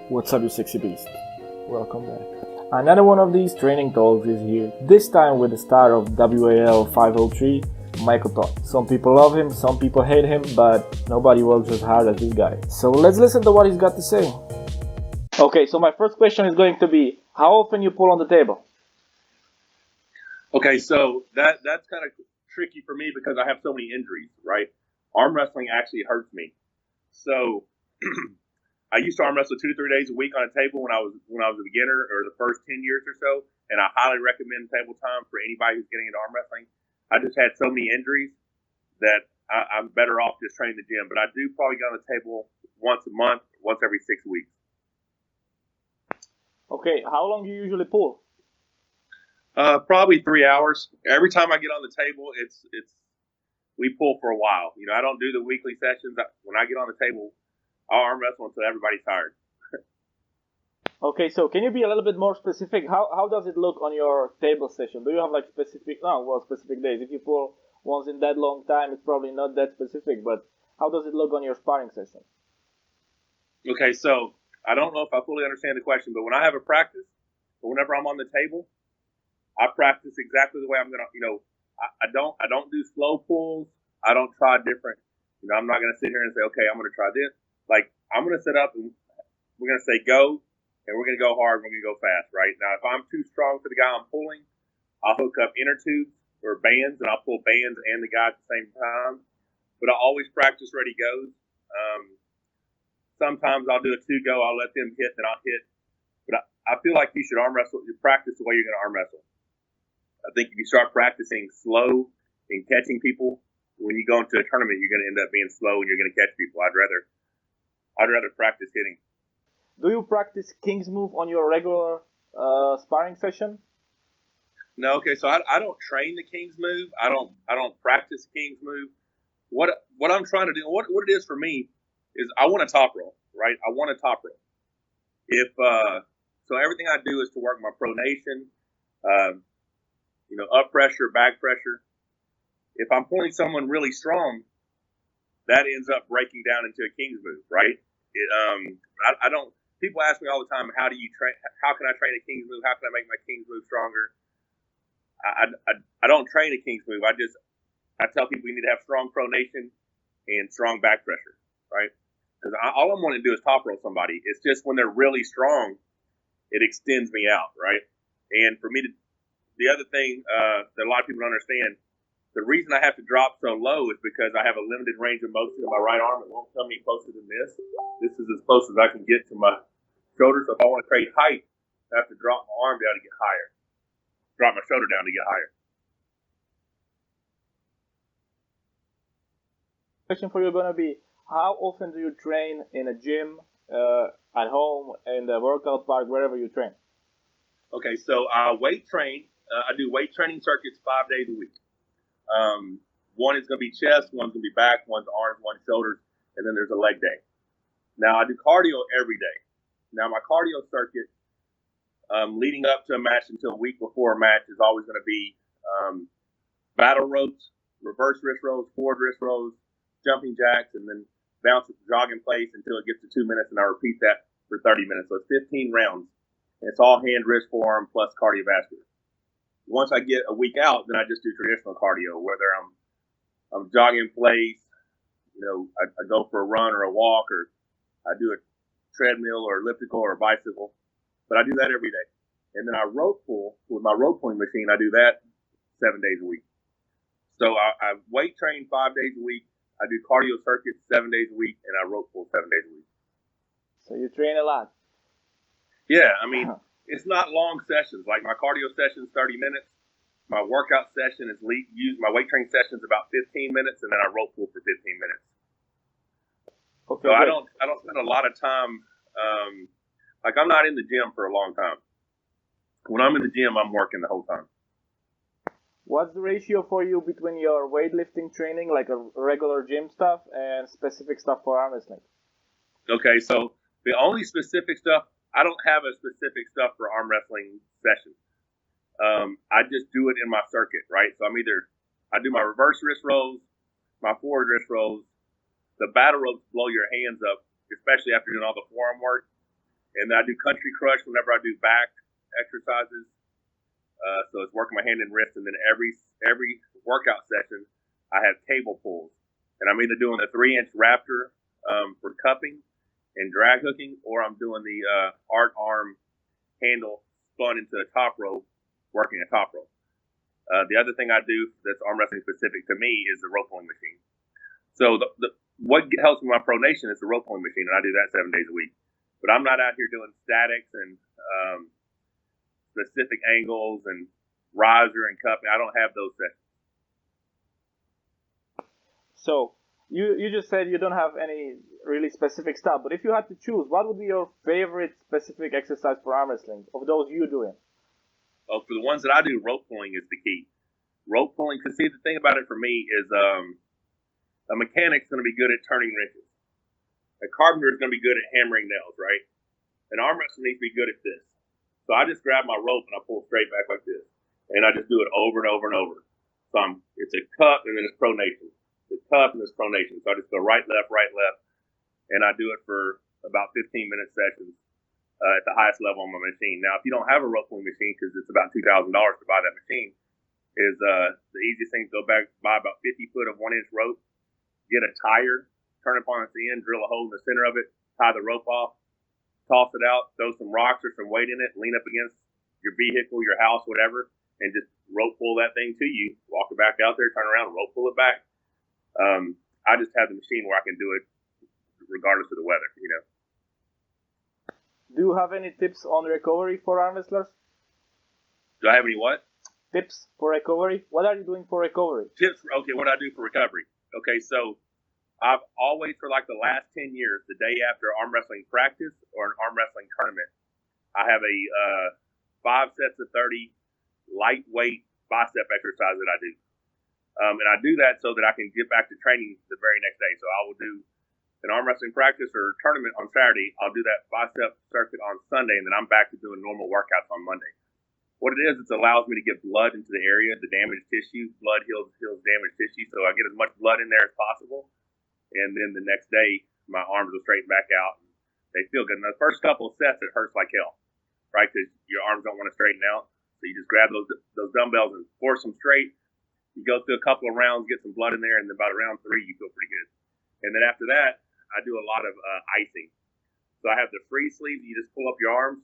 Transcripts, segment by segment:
What's up, you sexy beast? Welcome back. Another one of these training talks is here, this time with the star of WAL 503, Michael Todd. Some people love him, some people hate him, but nobody works as hard as this guy. So let's listen to what he's got to say. Okay, so my first question is going to be, how often you pull on the table? Okay, so that's kind of tricky for me because I have so many injuries, right? Arm wrestling actually hurts me. So I used to arm wrestle 2 to 3 days a week on a table when I was a beginner, or the first 10 years or so, and I highly recommend table time for anybody who's getting into arm wrestling. I just had so many injuries that I'm better off just training the gym. But I do probably get on the table once a month, once every 6 weeks. Okay, how long do you usually pull? Probably 3 hours. Every time I get on the table, we pull for a while. You know, I don't do the weekly sessions. When I get on the table, I'll arm wrestle until everybody's tired. Okay, so can you be a little bit more specific? How does it look on your table session? Do you have like specific days? If you pull once in that long time, it's probably not that specific, but how does it look on your sparring session? Okay, so I don't know if I fully understand the question, but when I have a practice, or whenever I'm on the table, I practice exactly the way I'm gonna. I don't do slow pulls. I don't try different. I'm not gonna sit here and say, okay, I'm gonna try this. Like, I'm gonna set up and we're gonna say go, and we're gonna go hard. We're gonna go fast, right? Now, if I'm too strong for the guy I'm pulling, I'll hook up inner tubes or bands, and I'll pull bands and the guy at the same time. But I always practice ready goes. Sometimes I'll do a 2-go. I'll let them hit, then I'll hit. But I feel like you should arm wrestle. You practice the way you're gonna arm wrestle. I think if you start practicing slow and catching people, when you go into a tournament, you're going to end up being slow and you're going to catch people. I'd rather practice hitting. Do you practice King's move on your regular sparring session? No. Okay. So I don't train the King's move. I don't practice King's move. What I'm trying to do, what it is for me, is I want a top roll, right? I want a top roll. So everything I do is to work my pronation, up pressure, back pressure. If I'm pulling someone really strong, that ends up breaking down into a King's move, right? I don't. People ask me all the time, how do you train? How can I train a King's move? How can I make my King's move stronger? I don't train a King's move. I tell people you need to have strong pronation and strong back pressure, right? Because all I'm wanting to do is top roll somebody. It's just when they're really strong, it extends me out, right? And for me to, the other thing that a lot of people don't understand, the reason I have to drop so low is because I have a limited range of motion in my right arm. It won't come any closer than this. This is as close as I can get to my shoulder. So if I want to create height, I have to drop my arm down to get higher. Drop my shoulder down to get higher. Question for you is going to be, how often do you train in a gym, at home, in the workout park, wherever you train? Okay, so I weight train. I do weight training circuits 5 days a week. One is going to be chest, one's going to be back, one's arms, one's shoulders, and then there's a leg day. Now, I do cardio every day. Now, my cardio circuit, leading up to a match until a week before a match, is always going to be battle ropes, reverse wrist rolls, forward wrist rolls, jumping jacks, and then bounce, jog in place until it gets to 2 minutes, and I repeat that for 30 minutes. So it's 15 rounds. And it's all hand, wrist, forearm, plus cardiovascular. Once I get a week out, then I just do traditional cardio, whether I'm jogging in place, I go for a run or a walk, or I do a treadmill or elliptical or a bicycle. But I do that every day. And then I rope pull with my rope pulling machine. I do that 7 days a week. So I weight train 5 days a week. I do cardio circuits 7 days a week, and I rope pull 7 days a week. So you train a lot. Yeah, I mean, it's not long sessions. Like my cardio session is 30 minutes. My workout session is my weight training session is about 15 minutes, and then I rope pull for 15 minutes. Okay. So I don't spend a lot of time. I'm not in the gym for a long time. When I'm in the gym, I'm working the whole time. What's the ratio for you between your weightlifting training, like a regular gym stuff, and specific stuff for arm wrestling? Okay, so the only specific stuff, I don't have a specific stuff for arm wrestling session. I just do it in my circuit, right? So I do my reverse wrist rolls, my forward wrist rolls. The battle ropes blow your hands up, especially after doing all the forearm work. And then I do country crush whenever I do back exercises. So it's working my hand and wrist, and then every workout session, I have cable pulls, and I'm either doing the 3-inch Raptor for cupping and drag hooking, or I'm doing the art arm handle spun into a top rope, working a top rope. The other thing I do that's arm wrestling specific to me is the rope pulling machine. So what helps me with my pronation is the rope pulling machine, and I do that 7 days a week. But I'm not out here doing statics and specific angles and riser and cupping. I don't have those sessions. So you just said you don't have any really specific stuff, but if you had to choose, what would be your favorite specific exercise for arm wrestling of those you're doing? Oh, for the ones that I do, rope pulling is the key. Rope pulling, because see, the thing about it for me is a mechanic's going to be good at turning wrenches. A carpenter is going to be good at hammering nails, right? An arm wrestler needs to be good at this. So I just grab my rope and I pull straight back like this. And I just do it over and over and over. So it's a cup and then it's pronation. It's cup and it's pronation. So I just go right, left. And I do it for about 15-minute sessions at the highest level on my machine. Now, if you don't have a rope pulling machine, because it's about $2,000 to buy that machine, is the easiest thing to go back, buy about 50 foot of 1-inch rope, get a tire, turn it upon its end, drill a hole in the center of it, tie the rope off, toss it out, throw some rocks or some weight in it, lean up against your vehicle, your house, whatever, and just rope pull that thing to you, walk it back out there, turn around, rope pull it back. I just have the machine where I can do it regardless of the weather, you know. Do you have any tips on recovery for arm wrestlers? Do I have any what? Tips for recovery? What are you doing for recovery? Tips, okay, what do I do for recovery? Okay, so I've always, for like the last 10 years, the day after arm wrestling practice or an arm wrestling tournament, I have a 5 sets of 30 lightweight bicep exercise that I do. And I do that so that I can get back to training the very next day. So I will do an arm wrestling practice or tournament on Saturday. I'll do that bicep circuit on Sunday, and then I'm back to doing normal workouts on Monday. What it is, it allows me to get blood into the area, the damaged tissue. Blood heals damaged tissue, so I get as much blood in there as possible. And then the next day, my arms will straighten back out, and they feel good. And the first couple of sets, it hurts like hell, right? Because your arms don't want to straighten out. So you just grab those dumbbells and force them straight. You go through a couple of rounds, get some blood in there, and then about round 3, you feel pretty good. And then after that, I do a lot of icing. So I have the free sleeve. You just pull up your arms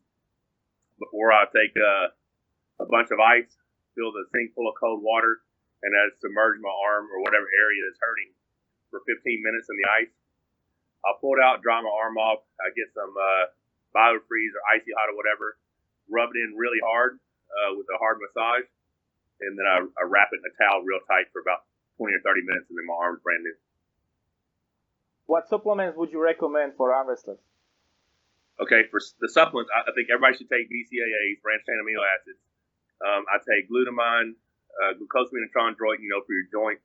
before I take a bunch of ice, fill the sink full of cold water, and I submerge my arm or whatever area that's hurting for 15 minutes in the ice. I'll pull it out, dry my arm off. I get some BioFreeze or Icy Hot or whatever, rub it in really hard with a hard massage, and then I wrap it in a towel real tight for about 20 or 30 minutes, and then my arm's brand new. What supplements would you recommend for arm wrestlers? Okay, for the supplements, I think everybody should take BCAAs, branched chain amino acids. I take glutamine, glucosamine and chondroitin, for your joint.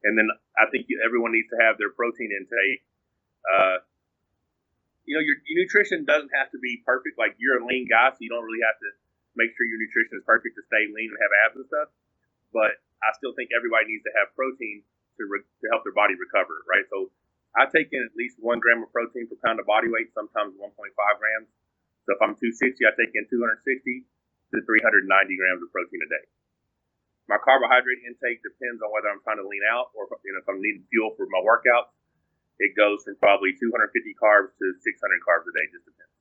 And then I think everyone needs to have their protein intake. Your nutrition doesn't have to be perfect. Like, you're a lean guy, so you don't really have to make sure your nutrition is perfect to stay lean and have abs and stuff. But I still think everybody needs to have protein to help their body recover, right? So I take in at least 1 gram of protein per pound of body weight, sometimes 1.5 grams. So if I'm 260, I take in 260 to 390 grams of protein a day. My carbohydrate intake depends on whether I'm trying to lean out or if I'm needing fuel for my workouts. It goes from probably 250 carbs to 600 carbs a day, just depends.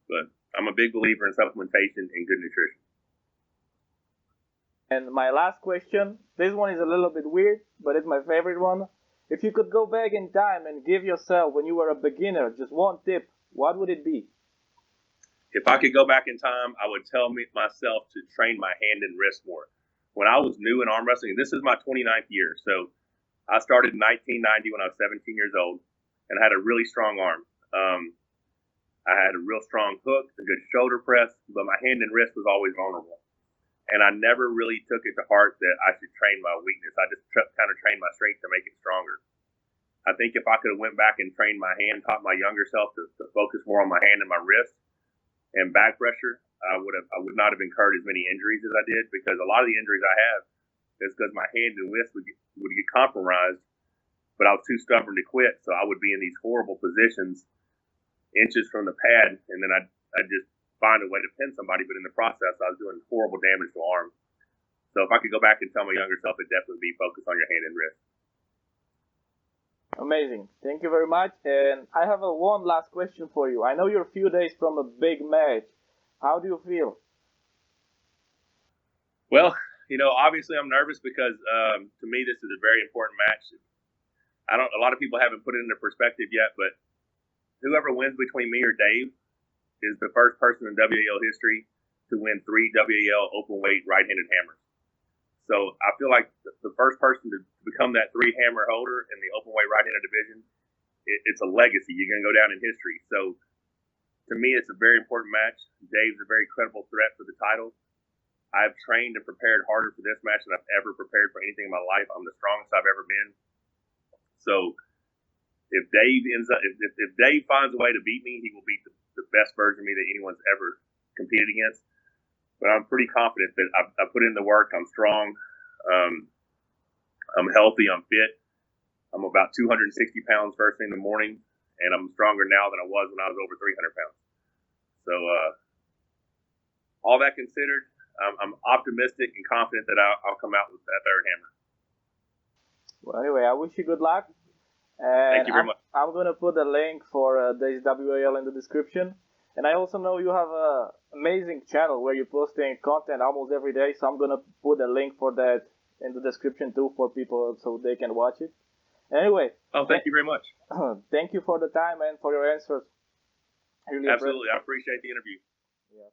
But I'm a big believer in supplementation and good nutrition. And my last question, this one is a little bit weird, but it's my favorite one. If you could go back in time and give yourself, when you were a beginner, just one tip, what would it be? If I could go back in time, I would tell myself to train my hand and wrist more. When I was new in arm wrestling, this is my 29th year, so I started in 1990 when I was 17 years old, and I had a really strong arm. I had a real strong hook, a good shoulder press, but my hand and wrist was always vulnerable. And I never really took it to heart that I should train my weakness. I just kind of trained my strength to make it stronger. I think if I could have went back and trained my hand, taught my younger self to focus more on my hand and my wrist and back pressure, I would not have incurred as many injuries as I did, because a lot of the injuries I have is because my hand and wrist would get compromised, but I was too stubborn to quit. So I would be in these horrible positions inches from the pad, and then I'd just find a way to pin somebody. But in the process, I was doing horrible damage to arms. So if I could go back and tell my younger self, it'd definitely be focus on your hand and wrist. Amazing. Thank you very much. And I have one last question for you. I know you're a few days from a big match. How do you feel? Well, obviously I'm nervous because to me this is a very important match. A lot of people haven't put it into perspective yet, but whoever wins between me or Dave is the first person in WAL history to win 3 WAL open weight right-handed hammers. So I feel like the first person to become that 3-hammer holder in the open weight right-handed division, it's a legacy. You're going to go down in history. So to me, it's a very important match. Dave's a very credible threat for the title. I've trained and prepared harder for this match than I've ever prepared for anything in my life. I'm the strongest I've ever been. So if Dave finds a way to beat me, he will beat the best version of me that anyone's ever competed against. But I'm pretty confident that I put in the work. I'm strong. I'm healthy. I'm fit. I'm about 260 pounds first thing in the morning, and I'm stronger now than I was when I was over 300 pounds. So all that considered, I'm optimistic and confident that I'll come out with that third hammer. Well, anyway, I wish you good luck. And Thank you very much. I'm going to put a link for this WAL in the description. And I also know you have an amazing channel where you're posting content almost every day. So I'm going to put a link for that in the description too for people so they can watch it. Anyway. Oh, thank you very much. Thank you for the time and for your answers. Absolutely. I appreciate the interview. Yeah.